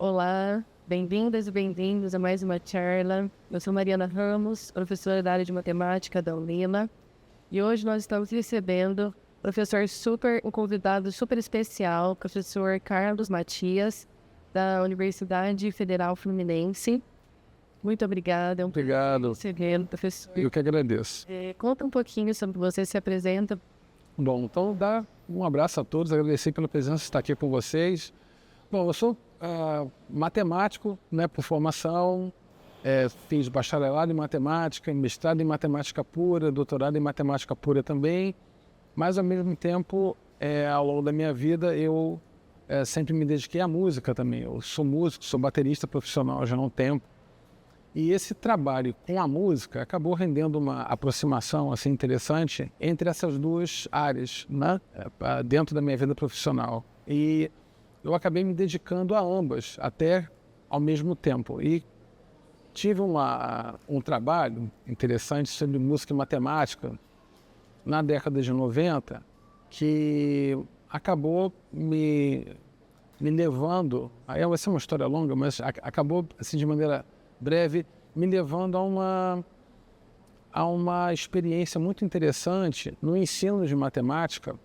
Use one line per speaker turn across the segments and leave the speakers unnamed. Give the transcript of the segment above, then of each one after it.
Olá, bem-vindas e bem-vindos a mais uma charla. Eu sou Mariana Ramos, professora da área de matemática da UNILA, e hoje nós estamos recebendo um convidado super especial, professor Carlos Matias, da Universidade Federal Fluminense. Muito obrigada, é um
Obrigado.
recebê-lo, professor.
Eu que agradeço.
Conta um pouquinho sobre você, se apresenta.
Bom, então dá um abraço a todos, agradecer pela presença de estar aqui com vocês. Bom, eu sou matemático, né, por formação, fiz bacharelado em matemática, mestrado em matemática pura, doutorado em matemática pura também, mas ao mesmo tempo, ao longo da minha vida, eu sempre me dediquei à música também. Eu sou músico, sou baterista profissional já há um tempo. E esse trabalho com a música acabou rendendo uma aproximação assim, interessante entre essas duas áreas, né? Dentro da minha vida profissional. E eu acabei me dedicando a ambas, até ao mesmo tempo. E tive um trabalho interessante sobre música e matemática na década de 90, que acabou me levando, aí vai ser uma história longa, mas acabou assim, de maneira breve, me levando a uma experiência muito interessante no ensino de matemática,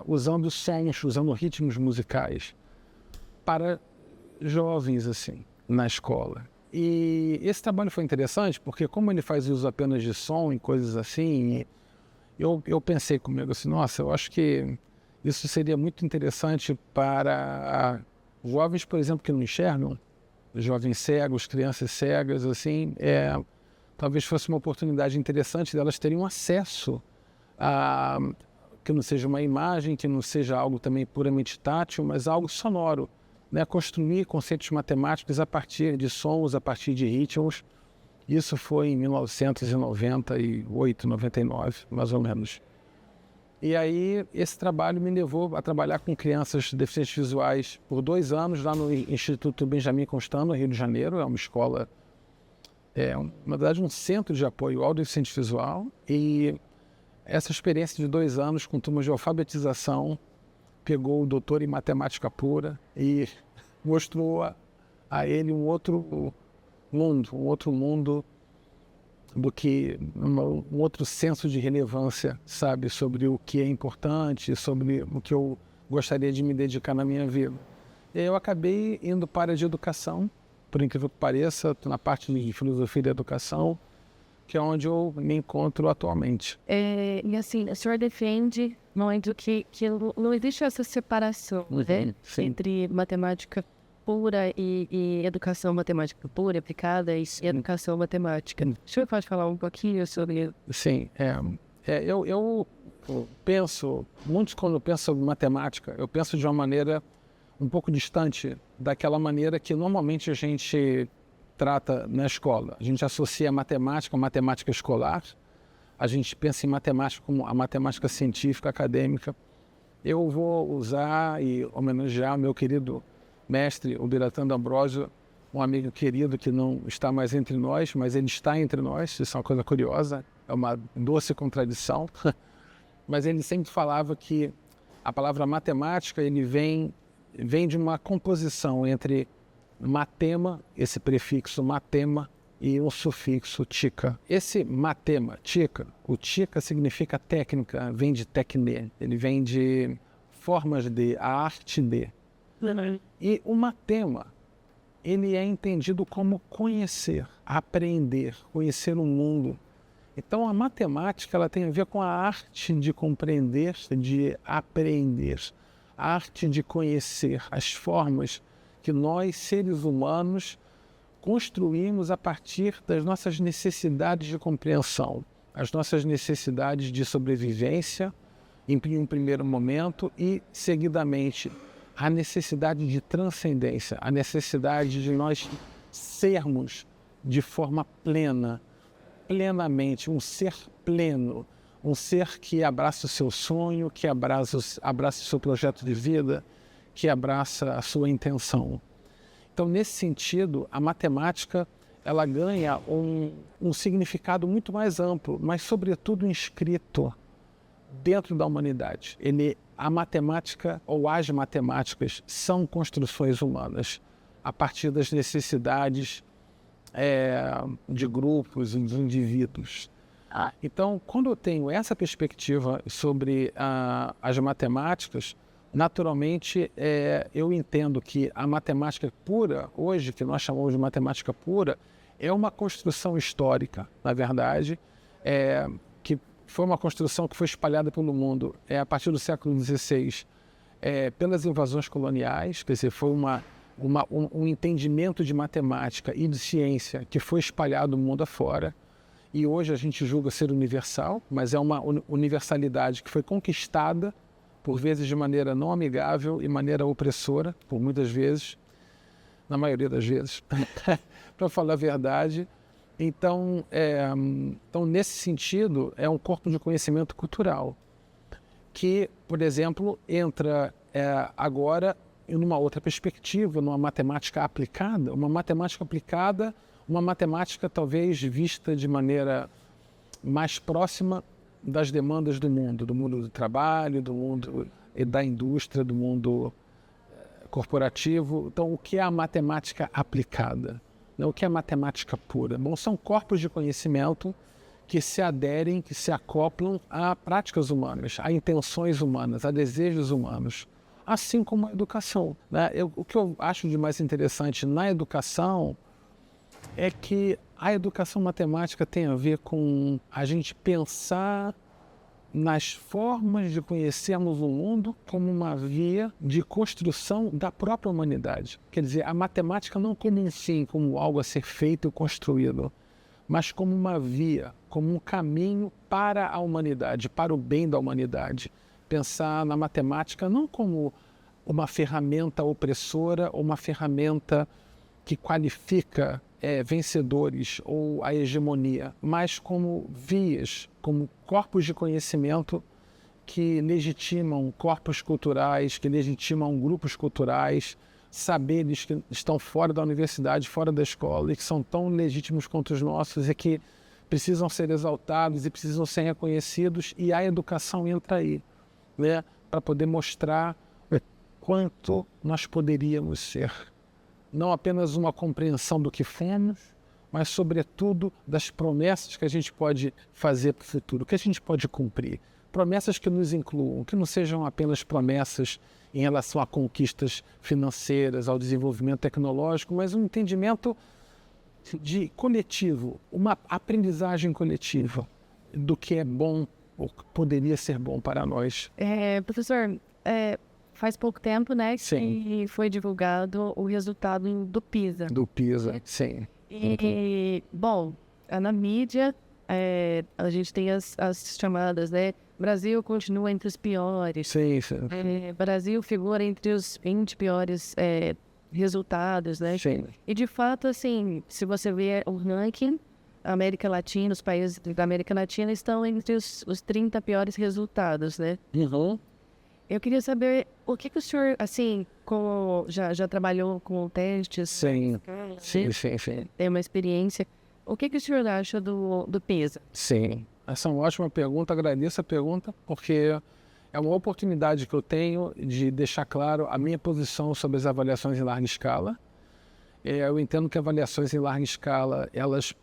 usando sons, usando ritmos musicais para jovens assim na escola. E esse trabalho foi interessante porque, como ele faz uso apenas de som e coisas assim, eu pensei comigo assim, nossa, eu acho que isso seria muito interessante para jovens, por exemplo, que não enxergam, jovens cegos, crianças cegas, assim, talvez fosse uma oportunidade interessante delas terem um acesso a que não seja uma imagem, que não seja algo também puramente tátil, mas algo sonoro, né? Construir conceitos matemáticos a partir de sons, a partir de ritmos. Isso foi em 1998, 99, mais ou menos. E aí, esse trabalho me levou a trabalhar com crianças deficientes visuais por 2 anos, lá no Instituto Benjamin Constant, no Rio de Janeiro. É uma escola, na verdade, um centro de apoio ao deficiente visual. E essa experiência de 2 anos com turmas de alfabetização pegou o doutor em matemática pura e mostrou a ele um outro mundo do que um outro senso de relevância, sabe, sobre o que é importante, sobre o que eu gostaria de me dedicar na minha vida. E aí eu acabei indo para a área de educação, por incrível que pareça, na parte de filosofia da educação, que é onde eu me encontro atualmente.
E assim, o senhor defende muito que não existe essa separação, né, entre matemática pura e educação matemática pura, aplicada e educação matemática. O senhor pode falar um pouquinho sobre isso?
Sim, eu penso, muitos quando pensam sobre matemática, eu penso de uma maneira um pouco distante daquela maneira que normalmente a gente trata na escola. A gente associa a matemática escolar, a gente pensa em matemática como a matemática científica, acadêmica. Eu vou usar e homenagear o meu querido mestre, o Biratan D'Ambrosio, um amigo querido que não está mais entre nós, mas ele está entre nós, isso é uma coisa curiosa, é uma doce contradição, mas ele sempre falava que a palavra matemática ele vem de uma composição entre matema, esse prefixo matema, e um sufixo tica. Esse matema, tica, o tica significa técnica, vem de tecne, ele vem de formas de, a arte de. E o matema, ele é entendido como conhecer, aprender, conhecer o mundo. Então a matemática ela tem a ver com a arte de compreender, de aprender, a arte de conhecer as formas que nós, seres humanos, construímos a partir das nossas necessidades de compreensão, as nossas necessidades de sobrevivência, em um primeiro momento, e, seguidamente, a necessidade de transcendência, a necessidade de nós sermos de forma plena, plenamente, um ser pleno, um ser que abraça o seu sonho, que abraça o seu projeto de vida, que abraça a sua intenção. Então, nesse sentido, a matemática ela ganha um significado muito mais amplo, mas, sobretudo, inscrito dentro da humanidade. A matemática ou as matemáticas são construções humanas. a partir das necessidades de grupos, de indivíduos. Então, quando eu tenho essa perspectiva sobre as matemáticas, naturalmente eu entendo que a matemática pura, hoje, que nós chamamos de matemática pura, é uma construção histórica, na verdade, que foi uma construção que foi espalhada pelo mundo a partir do século XVI, pelas invasões coloniais, quer dizer, foi um entendimento de matemática e de ciência que foi espalhado no mundo afora. E hoje a gente julga ser universal, mas é uma universalidade que foi conquistada, por vezes de maneira não amigável e maneira opressora, por muitas vezes, na maioria das vezes, para falar a verdade. Então, nesse sentido, é um corpo de conhecimento cultural, que, por exemplo, entra agora em uma outra perspectiva, numa matemática aplicada, uma matemática talvez vista de maneira mais próxima das demandas do mundo do trabalho, do mundo da indústria, do mundo corporativo. Então, o que é a matemática aplicada? O que é a matemática pura? Bom, são corpos de conhecimento que se aderem, que se acoplam a práticas humanas, a intenções humanas, a desejos humanos, assim como a educação, né? O que eu acho de mais interessante na educação é que a educação matemática tem a ver com a gente pensar nas formas de conhecermos o mundo como uma via de construção da própria humanidade. Quer dizer, a matemática não como um fim, como algo a ser feito e construído, mas como uma via, como um caminho para a humanidade, para o bem da humanidade. Pensar na matemática não como uma ferramenta opressora ou uma ferramenta que qualifica vencedores ou a hegemonia, mas como vias, como corpos de conhecimento que legitimam corpos culturais, que legitimam grupos culturais, saberes que estão fora da universidade, fora da escola e que são tão legítimos quanto os nossos e que precisam ser exaltados e precisam ser reconhecidos, e a educação entra aí, né, para poder mostrar quanto nós poderíamos ser. Não apenas uma compreensão do que fomos, mas, sobretudo, das promessas que a gente pode fazer para o futuro, que a gente pode cumprir. Promessas que nos incluam, que não sejam apenas promessas em relação a conquistas financeiras, ao desenvolvimento tecnológico, mas um entendimento de coletivo, uma aprendizagem coletiva do que é bom ou que poderia ser bom para nós.
Professor, faz pouco tempo, né,
Sim.
que foi divulgado o resultado do PISA.
Do PISA, sim.
Bom, na mídia, a gente tem as chamadas, né? Brasil continua entre os piores.
Sim, sim.
Brasil figura entre os 20 piores resultados, né?
Sim.
E, de fato, assim, se você ver o ranking, a América Latina, os países da América Latina estão entre os 30 piores resultados, né?
Uhum.
Eu queria saber o que o senhor, assim, já trabalhou com testes?
Sim,
né?
sim, sim, sim.
Tem uma experiência. O que o senhor acha do PISA?
Sim, essa é uma ótima pergunta, agradeço a pergunta, porque é uma oportunidade que eu tenho de deixar claro a minha posição sobre as avaliações em larga escala. Eu entendo que avaliações em larga escala, elas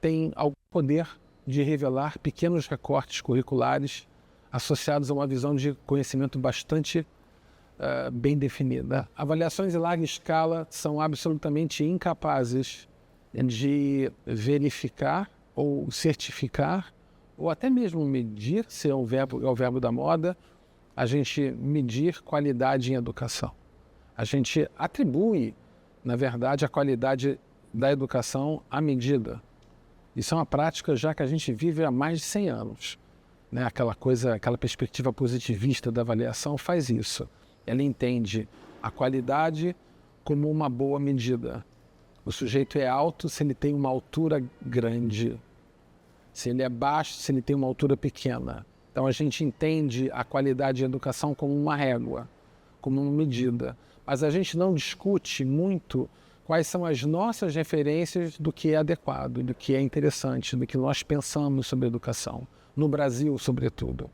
têm algum poder de revelar pequenos recortes curriculares associados a uma visão de conhecimento bastante bem definida. Avaliações em larga escala são absolutamente incapazes de verificar ou certificar, ou até mesmo medir, se é o verbo da moda, a gente medir qualidade em educação. A gente atribui, na verdade, a qualidade da educação à medida. Isso é uma prática já que a gente vive há mais de 100 anos. Né? Aquela perspectiva positivista da avaliação faz isso. Ela entende a qualidade como uma boa medida. O sujeito é alto se ele tem uma altura grande. Se ele é baixo, se ele tem uma altura pequena. Então a gente entende a qualidade de educação como uma régua, como uma medida. Mas a gente não discute muito quais são as nossas referências do que é adequado, do que é interessante, do que nós pensamos sobre educação. No Brasil, sobretudo.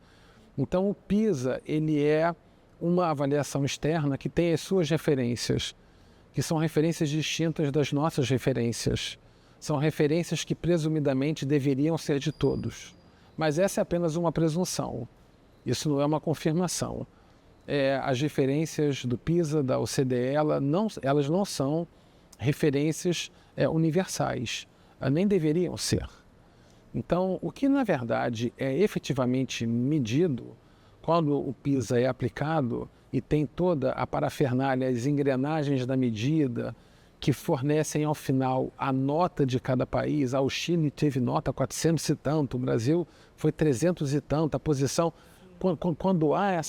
Então, o PISA, ele é uma avaliação externa que tem as suas referências, que são referências distintas das nossas referências. São referências que presumidamente deveriam ser de todos. Mas essa é apenas uma presunção. Isso não é uma confirmação. As referências do PISA, da OCDE, elas não são referências universais. Nem deveriam ser. Então, o que na verdade é efetivamente medido quando o PISA é aplicado e tem toda a parafernália, as engrenagens da medida que fornecem ao final a nota de cada país. O Chile teve nota 400 e tanto, o Brasil foi 300 e tanto, a posição... Quando há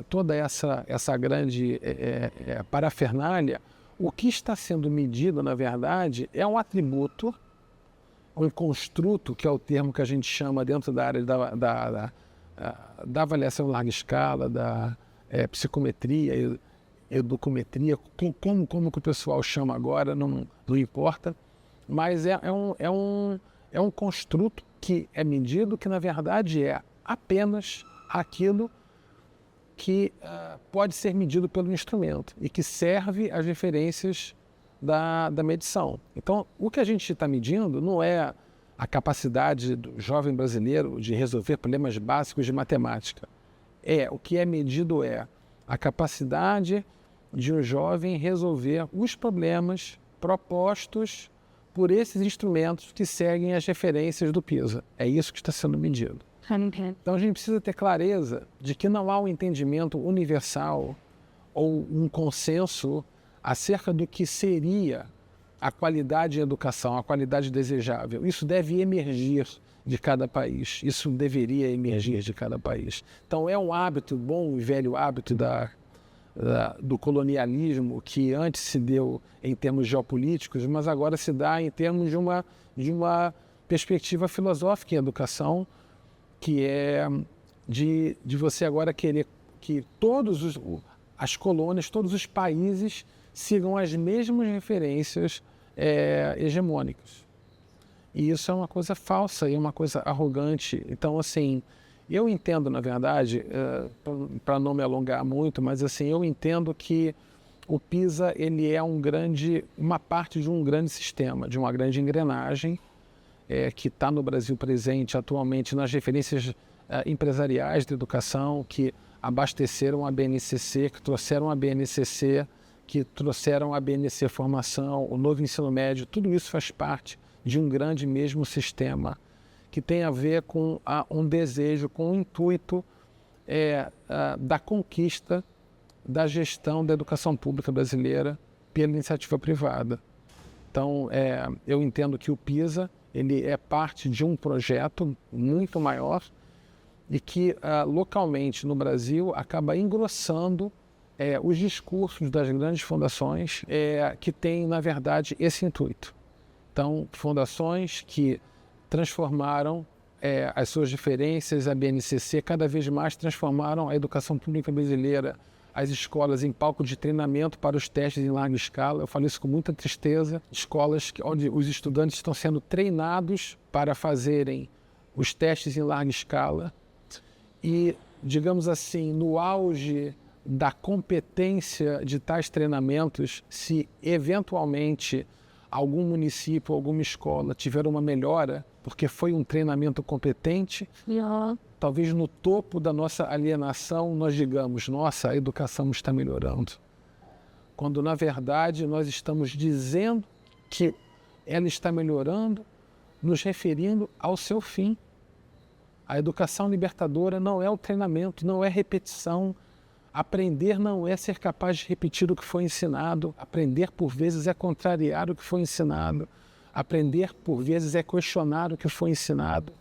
toda essa grande parafernália, o que está sendo medido, na verdade, é um atributo, um construto, que é o termo que a gente chama dentro da área da avaliação em larga escala, da psicometria, educometria, como que o pessoal chama agora, não importa, mas é um construto que é medido, que na verdade é apenas aquilo que pode ser medido pelo instrumento e que serve às referências da medição. Então, o que a gente está medindo não é a capacidade do jovem brasileiro de resolver problemas básicos de matemática. O que é medido é a capacidade de um jovem resolver os problemas propostos por esses instrumentos que seguem as referências do PISA. É isso que está sendo medido. Então a gente precisa ter clareza de que não há um entendimento universal ou um consenso acerca do que seria a qualidade em educação, a qualidade desejável. Isso deve emergir de cada país, isso deveria emergir de cada país. Então é um hábito, bom e velho hábito do colonialismo, que antes se deu em termos geopolíticos, mas agora se dá em termos de uma perspectiva filosófica em educação, que é de você agora querer que as colônias, todos os países sigam as mesmas referências hegemônicas. E isso é uma coisa falsa e uma coisa arrogante. Então, assim, eu entendo, na verdade, para não me alongar muito, mas assim, eu entendo que o PISA ele é uma parte de um grande sistema, de uma grande engrenagem, que está no Brasil presente atualmente nas referências empresariais de educação, que abasteceram a BNCC, que trouxeram a BNCC, que trouxeram a BNC Formação, o novo ensino médio. Tudo isso faz parte de um grande mesmo sistema que tem a ver com um desejo, com o intuito da conquista da gestão da educação pública brasileira pela iniciativa privada. Então, eu entendo que o PISA ele é parte de um projeto muito maior e que localmente no Brasil acaba engrossando os discursos das grandes fundações que têm, na verdade, esse intuito. Então, fundações que transformaram as suas referências, a BNCC, cada vez mais transformaram a educação pública brasileira, as escolas em palco de treinamento para os testes em larga escala. Eu falo isso com muita tristeza. Escolas onde os estudantes estão sendo treinados para fazerem os testes em larga escala e, digamos assim, no auge da competência de tais treinamentos, se eventualmente algum município, alguma escola tiver uma melhora, porque foi um treinamento competente, talvez no topo da nossa alienação nós digamos, nossa, a educação está melhorando. Quando, na verdade, nós estamos dizendo que ela está melhorando, nos referindo ao seu fim. A educação libertadora não é o treinamento, não é repetição. Aprender não é ser capaz de repetir o que foi ensinado. Aprender, por vezes, é contrariar o que foi ensinado. Aprender, por vezes, é questionar o que foi ensinado.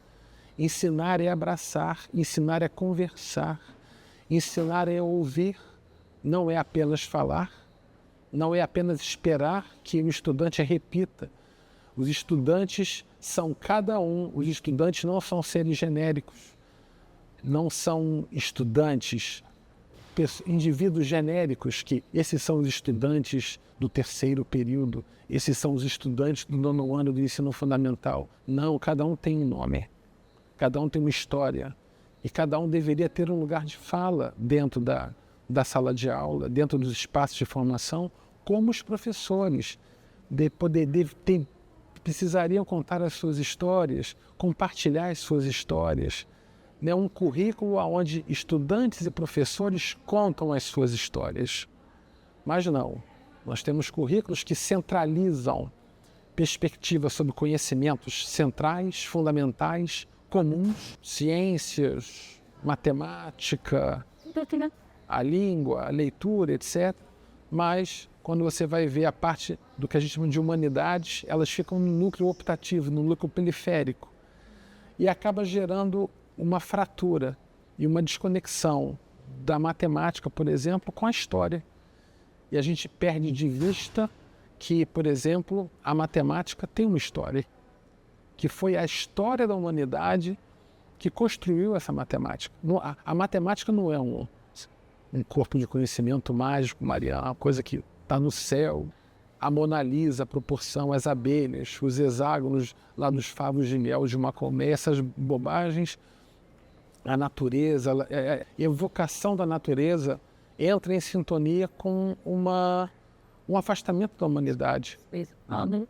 Ensinar é abraçar, ensinar é conversar, ensinar é ouvir, não é apenas falar, não é apenas esperar que o estudante repita. Os estudantes são cada um, os estudantes não são seres genéricos, não são estudantes, indivíduos genéricos, que esses são os estudantes do terceiro período, esses são os estudantes do 9º ano do ensino fundamental. Não, cada um tem um nome, cada um tem uma história e cada um deveria ter um lugar de fala dentro da sala de aula, dentro dos espaços de formação, como os professores precisariam contar as suas histórias, compartilhar as suas histórias. Né? Um currículo onde estudantes e professores contam as suas histórias. Mas não, nós temos currículos que centralizam perspectivas sobre conhecimentos centrais, fundamentais, comuns, ciências, matemática, a língua, a leitura, etc. Mas, quando você vai ver a parte do que a gente chama de humanidades, elas ficam no núcleo optativo, no núcleo periférico. E acaba gerando uma fratura e uma desconexão da matemática, por exemplo, com a história. E a gente perde de vista que, por exemplo, a matemática tem uma história, que foi a história da humanidade que construiu essa matemática. A matemática não é um corpo de conhecimento mágico, Mariana, uma coisa que está no céu. A Mona Lisa, a proporção, as abelhas, os hexágonos lá dos favos de mel de Maomé, essas bobagens, a natureza, a evocação da natureza entra em sintonia com um afastamento da humanidade.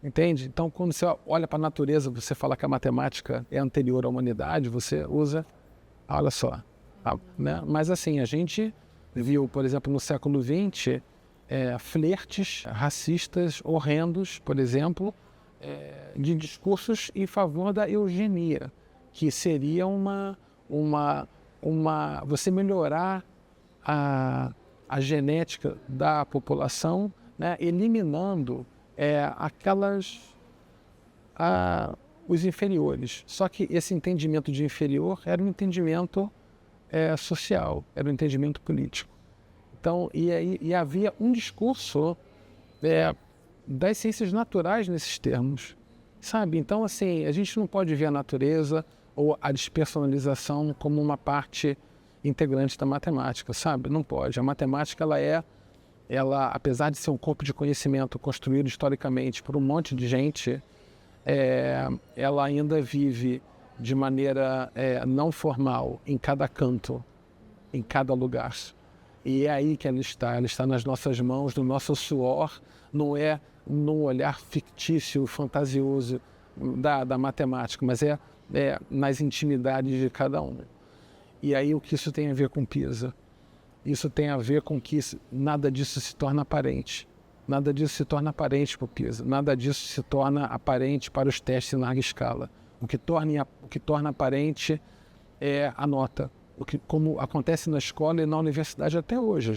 Entende? Então, quando você olha para a natureza, você fala que a matemática é anterior à humanidade, você usa, olha só. Né? Mas assim, a gente viu, por exemplo, no século XX, flertes racistas horrendos, por exemplo, de discursos em favor da eugenia, que seria você melhorar a genética da população, né, eliminando os inferiores. Só que esse entendimento de inferior era um entendimento social, era um entendimento político. Então, e havia um discurso das ciências naturais nesses termos, sabe? Então, assim, a gente não pode ver a natureza ou a despersonalização como uma parte integrante da matemática, sabe? Não pode. A matemática, ela, apesar de ser um corpo de conhecimento construído historicamente por um monte de gente, ela ainda vive de maneira não formal em cada canto, em cada lugar. E é aí que ela está nas nossas mãos, no nosso suor, não é num olhar fictício, fantasioso da matemática, mas é nas intimidades de cada um. E aí o que isso tem a ver com PISA? Isso tem a ver com que nada disso se torna aparente. Nada disso se torna aparente para o PISA. Nada disso se torna aparente para os testes em larga escala. O que torna aparente é a nota. Como acontece na escola e na universidade até hoje.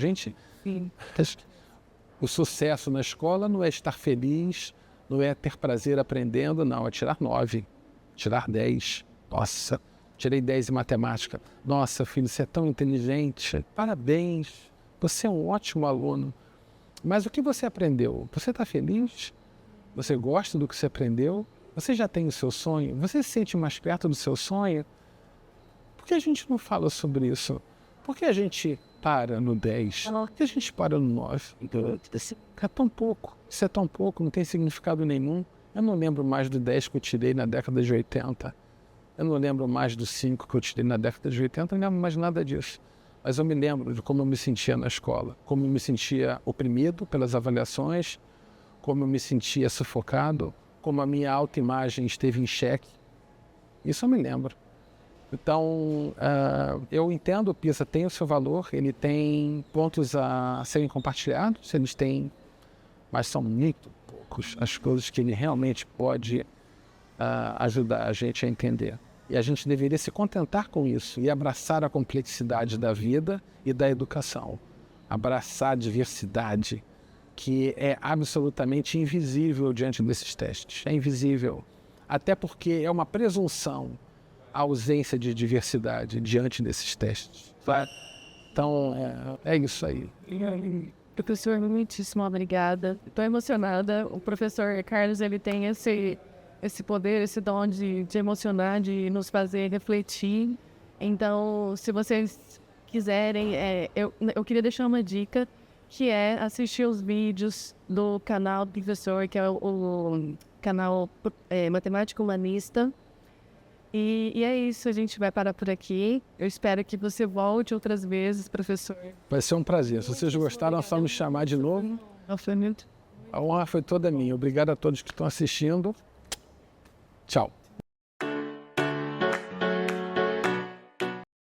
O sucesso na escola não é estar feliz, não é ter prazer aprendendo, não. É tirar 9, tirar 10. Nossa, tirei 10 em matemática. Nossa, filho, você é tão inteligente. Parabéns, você é um ótimo aluno. Mas o que você aprendeu? Você está feliz? Você gosta do que você aprendeu? Você já tem o seu sonho? Você se sente mais perto do seu sonho? Por que a gente não fala sobre isso? Por que a gente para no 10? Por que a gente para no 9? É tão pouco. Isso é tão pouco, não tem significado nenhum. Eu não lembro mais do 10 que eu tirei na década de 80. Eu não lembro mais do 5 que eu tirei na década de 80. Eu não lembro mais nada disso. Mas eu me lembro de como eu me sentia na escola. Como eu me sentia oprimido pelas avaliações. Como eu me sentia sufocado. Como a minha autoimagem esteve em xeque. Isso eu me lembro. Então, eu entendo o PISA tem o seu valor, ele tem pontos a serem compartilhados, eles têm, mas são muito poucos as coisas que ele realmente pode ajudar a gente a entender. E a gente deveria se contentar com isso e abraçar a complexidade da vida e da educação. Abraçar a diversidade, que é absolutamente invisível diante desses testes. É invisível, até porque é uma presunção a ausência de diversidade diante desses testes. Então, é isso aí.
Professor, muitíssimo obrigada. Estou emocionada. O professor Carlos, ele tem esse poder, esse dom de emocionar, de nos fazer refletir. Então, se vocês quiserem, eu queria deixar uma dica, que é assistir os vídeos do canal do professor, que é o canal Matemática Humanista. E é isso, a gente vai parar por aqui. Eu espero que você volte outras vezes, professor.
Vai ser um prazer. Se vocês gostaram, é só me chamar de novo. A honra foi toda minha. Obrigado a todos que estão assistindo. Tchau.